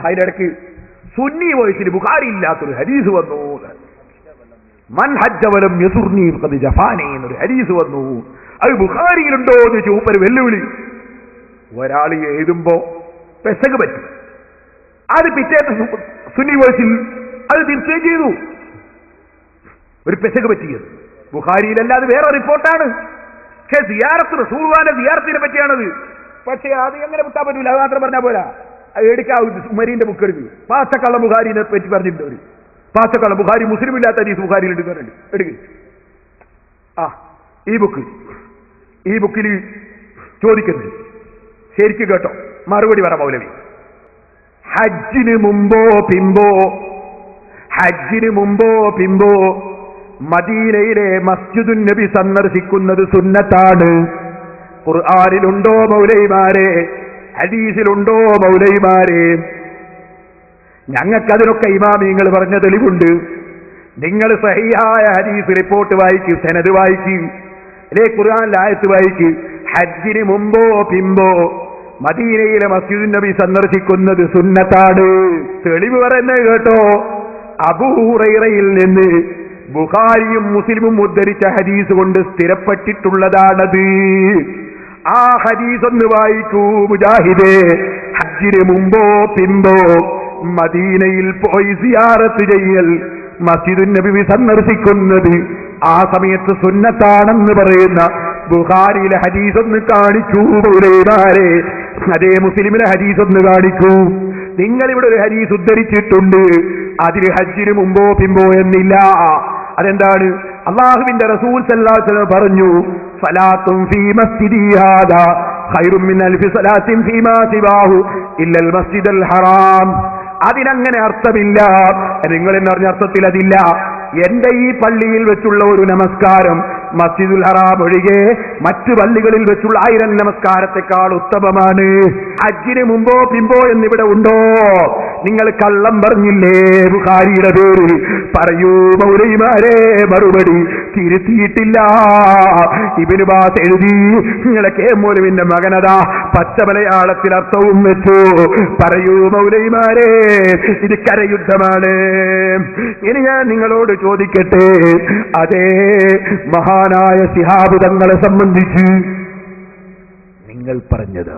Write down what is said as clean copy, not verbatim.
അതിനിടയ്ക്ക് സുന്നി വോയിസിൽ ബുഖാരി ഇല്ലാത്തൊരു ഹദീസ് വന്നു. മൻ ഹജ്ജ വലം യസുർനി ഖദ് ജഫാനി എന്നൊരു ഹദീസ് വന്നു. അത് ബുഖാരിയിലുണ്ടോ എന്ന് ചോദിച്ചൊരു വെല്ലുവിളി. ഒരാൾ എഴുതുമ്പോ പെസക് പറ്റി, അത് പിറ്റേന്ന് സുന്നി വോയിസിൽ അത് തിരിച്ചുകയും ചെയ്തു. ഒരു പെസക് പറ്റിയത് ബുഖാരിയിലല്ലാതെ വേറെ റിപ്പോർട്ടാണ്. പക്ഷേ സിയാറത്ത് റസൂലുള്ളാഹിന്റെ സിയാറത്തിനെ പറ്റിയാണത്. പക്ഷേ അത് എങ്ങനെ വിട്ടാൻ പറ്റൂല. അത് മാത്രം പറഞ്ഞാൽ പോരാ, അത് എടുക്കാവൂ. ഉമരീന്റെ ബുക്ക് എടുക്കും. പാച്ചക്കള്ള ബുഖാരിനെ പറ്റി പറഞ്ഞിട്ടുണ്ട് അവര്. പാച്ചക്കള്ള ബുഖാരി മുസ്ലിം ഇല്ലാത്ത ഹദീസ് ബുഖാരിയിൽ എടുക്കാറുണ്ട്. എടുക്ക് ഈ ബുക്കിൽ ചോദിക്കുന്നത് ശരിക്കും കേട്ടോ, മറുപടി പറ മൗലവി. ഹജ്ജിന് മുമ്പോ പിമ്പോ മദീനയിലെ മസ്ജിദുൻ നബി സന്ദർശിക്കുന്നത് സുന്നത്താണ്. ഖുർആനിലുണ്ടോ മൗലൈമാരെ? ഹദീസിലുണ്ടോ മൗലൈമാരെ? ഞങ്ങൾക്കതിനൊക്കെ ഇമാമിങ്ങൾ പറഞ്ഞ തെളിവുണ്ട്. നിങ്ങൾ സഹിഹായ ഹദീസ് റിപ്പോർട്ട് വായിക്ക്, സനദ് വായിക്ക്, അല്ലെ ഖുർആനിലെ ആയത്ത് വായിക്ക്. ഹജ്ജിന് മുമ്പോ പിമ്പോ മദീനയിലെ മസ്ജിദുൻ നബി സന്ദർശിക്കുന്നത് സുന്നത്താണ്. തെളിവ് പറയുന്നത് കേട്ടോ, അബൂ ഹുറൈറയിൽ നിന്ന് ബുഖാരിയും മുസ്ലിമും ഉദ്ധരിച്ച ഹദീസ് കൊണ്ട് സ്ഥിരപ്പെട്ടിട്ടുള്ളതാണത്. ആ ഹദീസ് ഒന്ന് വായിക്കൂ മുജാഹിദേ. ഹജ്ജിന് മുമ്പോ പിമ്പോ മദീനയിൽ പോയി സിയാറത്ത് ചെയ്യൽ, മസ്ജിദുൻ നബി സന്ദർശിക്കുന്നത് ആ സമയത്ത് സുന്നത്താണെന്ന് പറയുന്ന ബുഖാരിയിലെ ഹദീസ് ഒന്ന് കാണിക്കൂ മൗലവിമാരെ. അതേ മുസ്ലിമിലെ ഹദീസ് ഒന്ന് കാണിക്കൂ. നിങ്ങളിവിടെ ഒരു ഹദീസ് ഉദ്ധരിച്ചിട്ടുണ്ട്, അതിൽ ഹജ്ജിന് മുമ്പോ പിമ്പോ എന്നില്ല. അതെന്താണ്? അല്ലാഹുവിന്റെ റസൂൽ സല്ലല്ലാഹു അലൈഹി വസല്ലം പറഞ്ഞു, സലാത്തുൻ ഫീ മസ്ജിദി ഹാദാ ഖൈറും മിൻ അൽഫി സലാത്തിൻ ഫീമാ സിവാഹു ഇല്ലൽ മസ്ജിദൽ ഹറാം. അതിനങ്ങനെ അർത്ഥമില്ല. നിങ്ങൾ എന്ന് പറഞ്ഞ അർത്ഥത്തിൽ അതില്ല. എന്റെ ഈ പള്ളിയിൽ വെച്ചുള്ള ഒരു നമസ്കാരം മസ്ജിദുൽ ഹറാം ഒഴികെ മറ്റു പള്ളികളിൽ വെച്ചുള്ള 1000 നമസ്കാരത്തെക്കാൾ ഉത്തമമാണ്. ഹജ്ജിന് മുമ്പോ പിമ്പോ എന്നിവിടെ ഉണ്ടോ? നിങ്ങൾ കള്ളം പറഞ്ഞില്ലേ ബുഖാരിയുടെ പേരിൽ? പറയൂ മൗലവിമാരെ, മറുപടി തിരുത്തിയിട്ടില്ല. ഇബ്നു ബാസ് എഴുതി, നിങ്ങളെ കെ മൗലവിന്റെ മകനതാ പച്ച മലയാളത്തിൽ അർത്ഥവും വെച്ചു. പറയൂ മൗലവിമാരെ, ഇത് കരയുദ്ധമാണ്. ഇനി ഞാൻ നിങ്ങളോട് ചോദിക്കട്ടെ, അതേ മഹാനായ ശിഹാബ് തങ്ങളെ സംബന്ധിച്ച് നിങ്ങൾ പറഞ്ഞത്